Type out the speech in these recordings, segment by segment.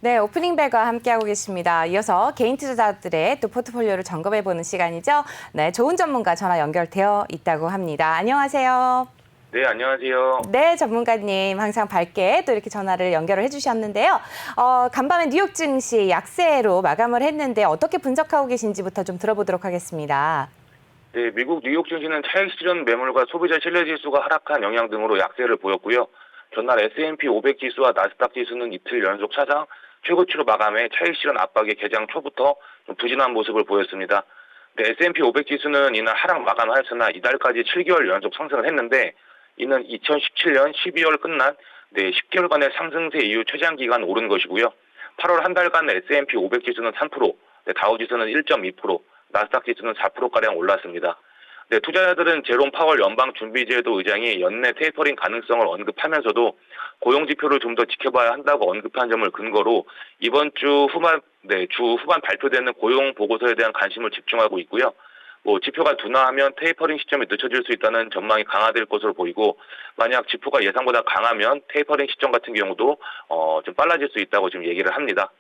네, 오프닝 벨과 함께하고 계십니다. 이어서 개인 투자자들의 또 포트폴리오를 점검해보는 시간이죠. 네, 좋은 전문가 전화 연결되어 있다고 합니다. 안녕하세요. 네, 안녕하세요. 네, 전문가님 항상 밝게 또 이렇게 전화를 연결을 해주셨는데요. 간밤에 뉴욕 증시 약세로 마감을 했는데 어떻게 분석하고 계신지부터 좀 들어보도록 하겠습니다. 네, 미국 뉴욕 증시는 차익 실현 매물과 소비자 신뢰 지수가 하락한 영향 등으로 약세를 보였고요. 전날 S&P 500 지수와 나스닥 지수는 이틀 연속 사상 최고치로 마감해 차익 실현 압박이 개장 초부터 좀 부진한 모습을 보였습니다. 네, S&P 500 지수는 이날 하락 마감하였으나 이달까지 7개월 연속 상승을 했는데 이는 2017년 12월 끝난 10개월간의 상승세 이후 최장 기간 오른 것이고요. 8월 한 달간 S&P 500 지수는 3%, 다우 지수는 1.2%, 나스닥 지수는 4%가량 올랐습니다. 네, 투자자들은 제롬 파월 연방준비제도 의장이 연내 테이퍼링 가능성을 언급하면서도 고용지표를 좀 더 지켜봐야 한다고 언급한 점을 근거로 이번 주 후반 발표되는 고용 보고서에 대한 관심을 집중하고 있고요. 지표가 둔화하면 테이퍼링 시점이 늦춰질 수 있다는 전망이 강화될 것으로 보이고 만약 지표가 예상보다 강하면 테이퍼링 시점 같은 경우도 좀 빨라질 수 있다고 지금 얘기를 합니다.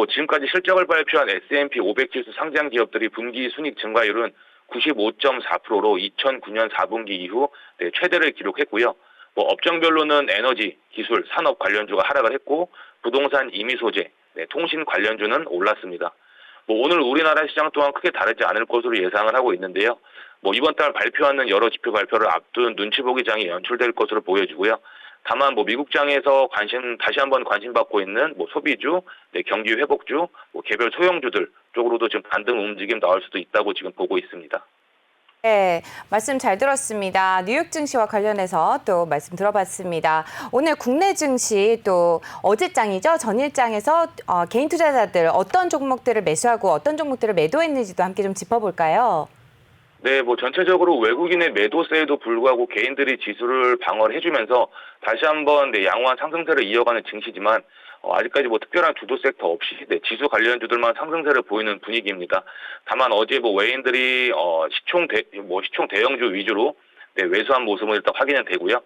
지금까지 실적을 발표한 S&P 500 지수 상장 기업들이 분기 순이익 증가율은 95.4%로 2009년 4분기 이후 최대를 기록했고요. 업종별로는 에너지, 기술, 산업 관련주가 하락을 했고 부동산, 임의 소재, 통신 관련주는 올랐습니다. 오늘 우리나라 시장 또한 크게 다르지 않을 것으로 예상을 하고 있는데요. 이번 달 발표하는 여러 지표 발표를 앞둔 눈치 보기 장이 연출될 것으로 보여지고요. 다만 미국장에서 다시 한번 관심받고 있는 소비주, 경기 회복주, 개별 소형주들 쪽으로도 지금 반등 움직임 나올 수도 있다고 지금 보고 있습니다. 네, 말씀 잘 들었습니다. 뉴욕 증시와 관련해서 또 말씀 들어봤습니다. 오늘 국내 증시 또 어제장이죠. 전일장에서 개인 투자자들 어떤 종목들을 매수하고 어떤 종목들을 매도했는지도 함께 좀 짚어볼까요? 네, 전체적으로 외국인의 매도세에도 불구하고 개인들이 지수를 방어를 해주면서 다시 한번 양호한 상승세를 이어가는 증시지만 아직까지 특별한 주도 섹터 없이 지수 관련주들만 상승세를 보이는 분위기입니다. 다만 어제 외인들이 시총 대형주 위주로 매수한 모습은 일단 확인은 되고요.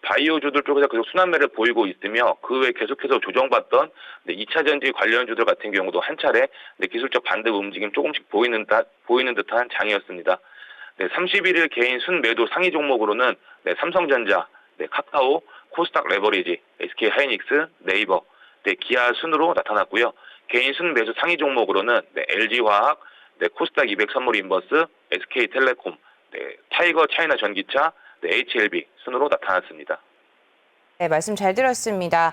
바이오주들 쪽에서 계속 순환매를 보이고 있으며 그 외에 계속해서 조정받던 2차 전지 관련주들 같은 경우도 한 차례 기술적 반등 움직임 조금씩 보이는 듯한 장이었습니다. 31일 개인 순매도 상위 종목으로는 삼성전자, 카카오, 코스닥 레버리지, SK 하이닉스, 네이버, 기아 순으로 나타났고요. 개인 순매수 상위 종목으로는 LG화학, 코스닥 200 선물 인버스, SK텔레콤, 타이거 차이나 전기차, HLB 순으로 나타났습니다. 네, 말씀 잘 들었습니다.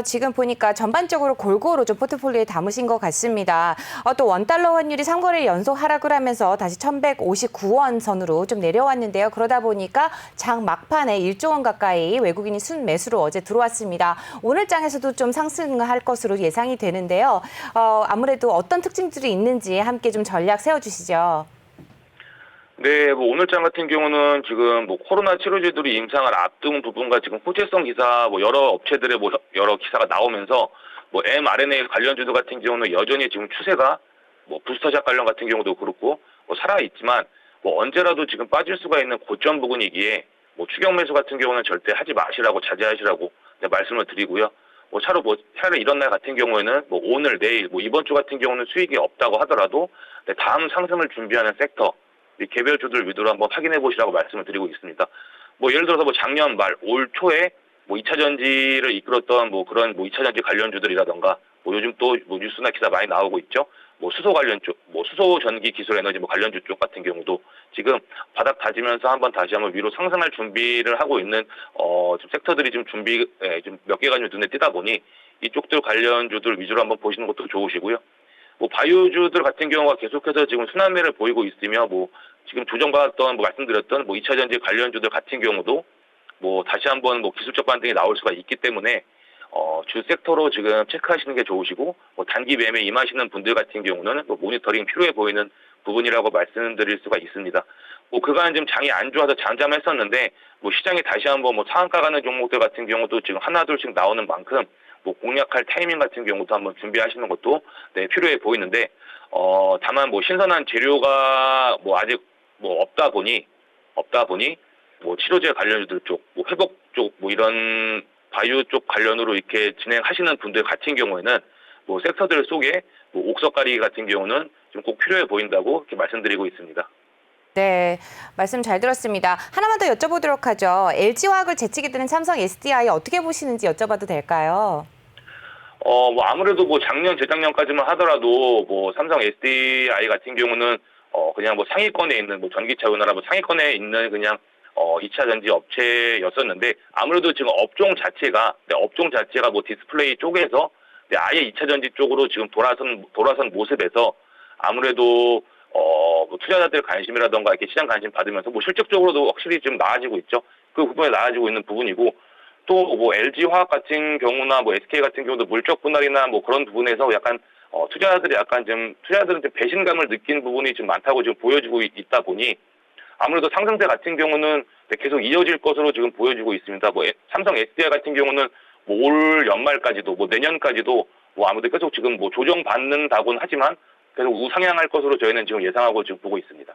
지금 보니까 전반적으로 골고루 좀 포트폴리오에 담으신 것 같습니다. 또 원달러 환율이 3거래일 연속 하락을 하면서 다시 1,159원 선으로 좀 내려왔는데요. 그러다 보니까 장 막판에 1조 원 가까이 외국인이 순매수로 어제 들어왔습니다. 오늘 장에서도 좀 상승할 것으로 예상이 되는데요. 아무래도 어떤 특징들이 있는지 함께 좀 전략 세워주시죠. 네, 오늘장 같은 경우는 지금 코로나 치료제들이 임상을 앞둔 부분과 지금 호재성 기사, 여러 업체들의 여러 기사가 나오면서 mRNA 관련주들 같은 경우는 여전히 지금 추세가 부스터샷 관련 같은 경우도 그렇고 살아있지만 언제라도 지금 빠질 수가 있는 고점 부근이기에 추격 매수 같은 경우는 절대 하지 마시라고 자제하시라고 말씀을 드리고요. 차라리 이런 날 같은 경우에는 오늘, 내일, 이번 주 같은 경우는 수익이 없다고 하더라도 다음 상승을 준비하는 섹터, 개별주들 위주로 한번 확인해 보시라고 말씀을 드리고 있습니다. 예를 들어서 작년 말, 올 초에 2차 전지를 이끌었던 그런 2차 전지 관련주들이라던가 요즘 또 뉴스나 기사 많이 나오고 있죠. 수소 관련 쪽, 수소 전기 기술 에너지 관련주 쪽 같은 경우도 지금 바닥 다지면서 다시 한번 위로 상승할 준비를 하고 있는 지금 섹터들이 좀 몇 개가 좀 눈에 띄다 보니 이쪽들 관련주들 위주로 한번 보시는 것도 좋으시고요. 바이오주들 같은 경우가 계속해서 지금 순환매를 보이고 있으며 지금 조정받았던 말씀드렸던 2차 전지 관련주들 같은 경우도 다시 한번 기술적 반등이 나올 수가 있기 때문에 주 섹터로 지금 체크하시는 게 좋으시고 단기 매매 임하시는 분들 같은 경우는 모니터링 필요해 보이는 부분이라고 말씀드릴 수가 있습니다. 그간 지금 장이 안 좋아서 잠잠했었는데 시장이 다시 한번 상한가 가는 종목들 같은 경우도 지금 하나둘씩 나오는 만큼 공략할 타이밍 같은 경우도 한번 준비하시는 것도 필요해 보이는데 다만 신선한 재료가 아직 없다 보니 치료제 관련주들 쪽, 회복 쪽 이런 바이오 쪽 관련으로 이렇게 진행하시는 분들 같은 경우에는 뭐 섹터들 속에 뭐 옥석 가리기 같은 경우는 좀 꼭 필요해 보인다고 이렇게 말씀드리고 있습니다. 네, 말씀 잘 들었습니다. 하나만 더 여쭤보도록 하죠. LG화학을 제치게 되는 삼성 SDI 어떻게 보시는지 여쭤봐도 될까요? 뭐 아무래도 뭐 작년, 재작년까지만 하더라도 뭐 삼성 SDI 같은 경우는 그냥 뭐 상위권에 있는 뭐 전기차 운하라 뭐 상위권에 있는 그냥 2차 전지 업체였었는데 아무래도 지금 업종 자체가 뭐 디스플레이 쪽에서 아예 2차 전지 쪽으로 지금 돌아선 모습에서 아무래도 뭐 투자자들 관심이라던가 이렇게 시장 관심 받으면서 뭐 실적적으로도 확실히 좀 나아지고 있죠. 그 부분에 나아지고 있는 부분이고 또 뭐 LG 화학 같은 경우나 뭐 SK 같은 경우도 물적 분할이나 뭐 그런 부분에서 약간 투자자들은 좀 배신감을 느낀 부분이 좀 많다고 지금 보여지고 있다 보니 아무래도 상승세 같은 경우는 계속 이어질 것으로 지금 보여지고 있습니다. 뭐 삼성 SDI 같은 경우는 뭐 올 연말까지도 뭐 내년까지도 뭐 아무래도 계속 지금 뭐 조정받는다고는 하지만 계속 우상향할 것으로 저희는 지금 예상하고 지금 보고 있습니다.